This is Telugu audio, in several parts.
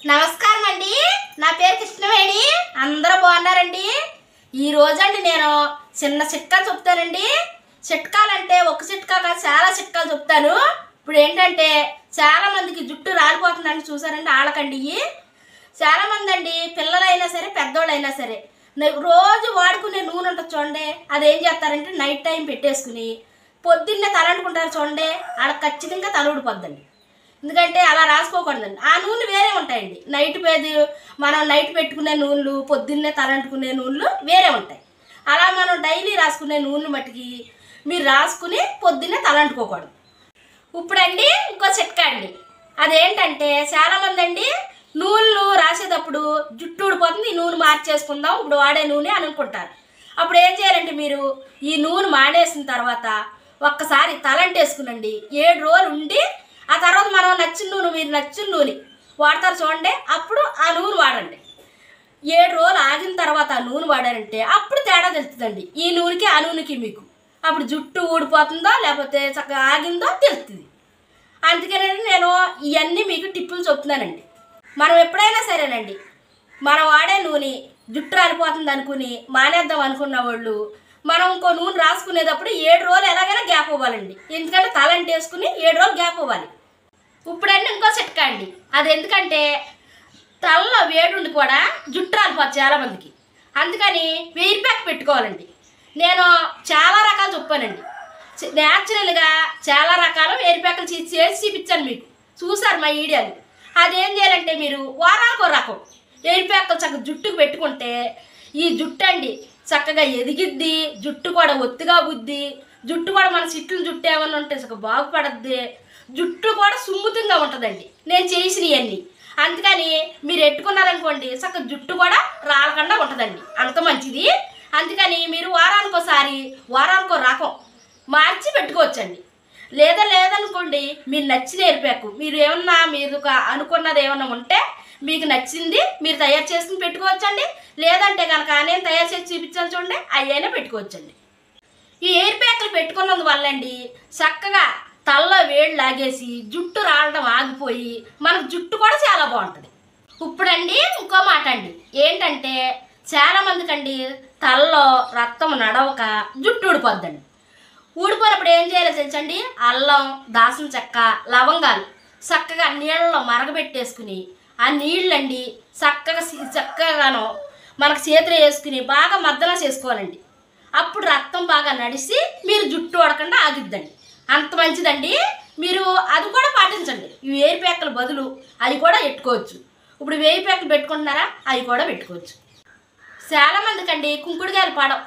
నమస్కారం అండి. నా పేరు కృష్ణవేణి. అందరూ బాగున్నారండి. ఈ రోజండి నేను చిన్న చిట్కాలు చెప్తానండి. చిట్కాలంటే ఒక చిట్కా కాదు, చాలా చిట్కాలు చెప్తాను. ఇప్పుడు ఏంటంటే చాలా మందికి జుట్టు రాలిపోతుందని చూసారండి. ఆళ్ళకండి చాలా మంది అండి, పిల్లలైనా సరే పెద్దోళ్ళైనా సరే రోజు వాడుకునే నూనె ఉంటుంది చూడండి, అదేం చేస్తారంటే నైట్ టైం పెట్టేసుకుని పొద్దున్నే తలంటుకుంటారు చూడండి, ఆడ ఖచ్చితంగా తల ఊడిపోద్దండి. ఎందుకంటే అలా రాసుకోకూడదండి. ఆ నూనె వేరే ఉంటాయండి. మనం నైట్ పెట్టుకునే నూనెలు, పొద్దున్నే తలంటుకునే నూనెలు వేరే ఉంటాయి. అలా మనం డైలీ రాసుకునే నూనె మట్టుకి మీరు రాసుకుని పొద్దున్నే తలంటుకోకూడదు. ఇప్పుడండి ఇంకో చిట్కా అండి. అదేంటంటే చాలామంది అండి నూనెలు రాసేటప్పుడు జుట్టు ఊడిపోతుంది, ఈ నూనె మార్చేసుకుందాం ఇప్పుడు వాడే నూనె అనుకుంటారు. అప్పుడు ఏం చేయాలంటే మీరు ఈ నూనె మానేసిన తర్వాత ఒక్కసారి తలంటేసుకునండి. 7 రోజులు ఉండి ఆ తర్వాత మనం నచ్చిన నూనె, మీరు నచ్చిన నూనె వాడతారు చూడండి, అప్పుడు ఆ నూనె వాడండి. 7 రోజులు ఆగిన తర్వాత ఆ నూనె వాడారంటే అప్పుడు తేడా తెలుస్తుందండి. ఈ నూనెకి ఆ నూనెకి మీకు అప్పుడు జుట్టు ఊడిపోతుందో లేకపోతే చక్కగా ఆగిందో తెలుస్తుంది. అందుకేనండి నేను ఇవన్నీ మీకు టిప్పులు చెప్తున్నానండి. మనం ఎప్పుడైనా సరేనండి, మనం వాడే నూనె జుట్టు రాలిపోతుంది అనుకుని మానేద్దాం అనుకున్న వాళ్ళు మనం ఇంకో నూనె రాసుకునేటప్పుడు 7 రోజులు ఎలాగైనా గ్యాప్ ఇవ్వాలండి. ఎందుకంటే తలంటేసుకుని 7 రోజులు గ్యాప్ ఇవ్వాలి. ఇప్పుడన్నీ ఇంకో చిట్కా అండి. అది ఎందుకంటే తలలో వేడుండి కూడా జుట్టు రాలిపోతుంది చాలామందికి. అందుకని వెయిర్ ప్యాక్ పెట్టుకోవాలండి. నేను చాలా రకాలు చెప్పానండి. న్యాచురల్గా చాలా రకాలు వెయిర్ ప్యాక్లు చేసి చూపించాను మీకు, చూసారు మా వీడియోలు. అదేం చేయాలంటే మీరు వారానికి ఒక రకం వెయిర్ ప్యాక్లు చక్కగా జుట్టుకు పెట్టుకుంటే ఈ జుట్టు అండి చక్కగా ఎదిగిద్ది, జుట్టు కూడా ఒత్తిగా బుద్ది, జుట్టు కూడా మన చిట్లు జుట్టు ఏమన్నా ఉంటే చక్కగా బాగుపడద్ది, జుట్టు కూడా సుముతంగా ఉంటుందండి నేను చేసినవన్నీ. అందుకని మీరు ఎట్టుకున్నారనుకోండి చక్కగా జుట్టు కూడా రాలకుండా ఉంటుందండి, అంత మంచిది. అందుకని మీరు వారానికి ఒక రకం మార్చి పెట్టుకోవచ్చండి. లేదనుకోండి మీరు నచ్చిన హెయిర్ ప్యాక్ మీరు అనుకున్నది ఏమన్నా ఉంటే మీకు నచ్చింది మీరు తయారు చేసుకుని పెట్టుకోవచ్చండి. లేదంటే కనుక నేను తయారు చేసి చూపించాను చూడండి, అయ్యైనా పెట్టుకోవచ్చండి. ఈ హెయిర్ ప్యాక్లు పెట్టుకున్నందువల్ల అండి చక్కగా తలలో వేడి లాగేసి జుట్టు రాలడం ఆగిపోయి మనకు జుట్టు కూడా చాలా బాగుంటుంది. ఇప్పుడండి ఇంకో మాట అండి, ఏంటంటే చాలామందికి అండి తలలో రక్తం నడవక జుట్టు ఊడిపోద్దండి. ఊడిపోయినప్పుడు ఏం చేయాలో తెలుసండి, అల్లం, దాసం చెక్క, లవంగాలు చక్కగా నీళ్ళలో మరగబెట్టేసుకుని ఆ నీళ్ళండి చక్కగాను మనకు చేతిలో వేసుకుని బాగా మద్దన చేసుకోవాలండి. అప్పుడు రక్తం బాగా నడిచి మీరు జుట్టు ఊడకుండా ఆగిద్దండి, అంత మంచిదండి. మీరు అది కూడా పాటించండి. ఈ వేయి ప్యాకుల బదులు అవి కూడా పెట్టుకోవచ్చు. ఇప్పుడు వేయి ప్యాకులు పెట్టుకుంటున్నారా, అవి కూడా పెట్టుకోవచ్చు. చాలామందికి అండి కుంకుడుకాయలు పడవు.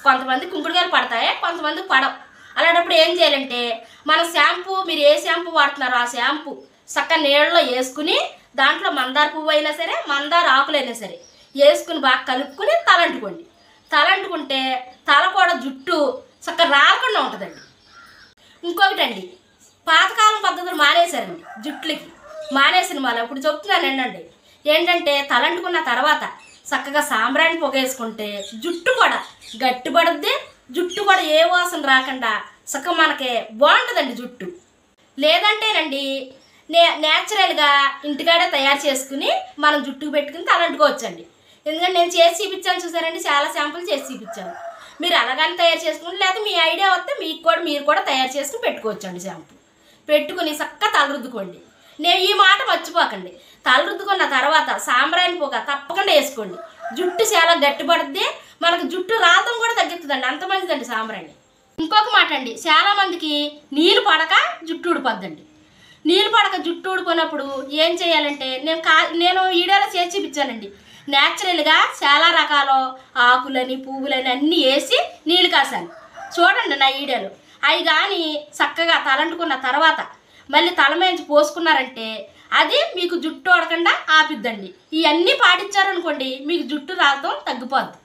కొంతమంది కుంకుడుకాయలు పడతాయి, కొంతమందికి పడవు. అలాంటప్పుడు ఏం చేయాలంటే మన షాంపూ, మీరు ఏ షాంపూ వాడుతున్నారో ఆ షాంపూ చక్కగా నీళ్ళలో వేసుకుని దాంట్లో మందార పువ్వు అయినా సరే, మందార ఆకులైనా సరే వేసుకుని బాగా కలుపుకుని తలంటుకోండి. తలంటుకుంటే తల కూడా జుట్టు చక్కగా రాకుండా ఉంటుందండి. ఇంకొకటి అండి, పాతకాలం పద్ధతులు మానేశారండి, జుట్లకి మానేసిన వాళ్ళు ఇప్పుడు చెప్తున్నాను ఏంటంటే తలంటుకున్న తర్వాత చక్కగా సాంబ్రాణి పొగేసుకుంటే జుట్టు కూడా గట్టిపడుద్ది, జుట్టు కూడా ఏ వాసన రాకుండా చక్కగా మనకి బాగుంటుందండి జుట్టు. లేదంటేనండి న్యాచురల్గా ఇంటికాడే తయారు చేసుకుని మనం జుట్టుకు పెట్టుకుని తలంటుకోవచ్చండి. ఎందుకంటే నేను చేసి చూపించాను చూసారండి, చాలా శాంపుల్ చేసి చూపించాను. మీరు అలాగని తయారు చేసుకుని, లేదా మీ ఐడియా వస్తే మీరు కూడా తయారు చేసుకుని పెట్టుకోవచ్చండి. షాంపూ పెట్టుకుని చక్కగా తలరుద్దుకోండి. నేను ఈ మాట మర్చిపోకండి, తలరుద్దుకున్న తర్వాత సాంబ్రాణి పొగ తప్పకుండా వేసుకోండి. జుట్టు చాలా గట్టిపడుద్ది, మనకు జుట్టు రాలడం కూడా తగ్గుతుందండి, అంత మంచిదండి సాంబ్రాణి. ఇంకొక మాట అండి, చాలామందికి నీళ్ళు పడక జుట్టు ఊడిపోద్దండి. నీళ్ళు పడక జుట్టు ఊడిపోయినప్పుడు ఏం చేయాలంటే నేను వీడియోలో చేసి చూపించానండి. న్యాచురల్గా చాలా రకాల ఆకులని, పువ్వులని అన్నీ వేసి నీళ్ళు కాసాను చూడండి నా వీడియోలో. అవి కానీ చక్కగా తలంటుకున్న తర్వాత మళ్ళీ తల మీద పోసుకున్నారంటే అది మీకు జుట్టు ఊడకుండా ఆపిద్దండి. ఇవన్నీ పాటించారనుకోండి మీకు జుట్టు రాలడం తగ్గిపోద్ది.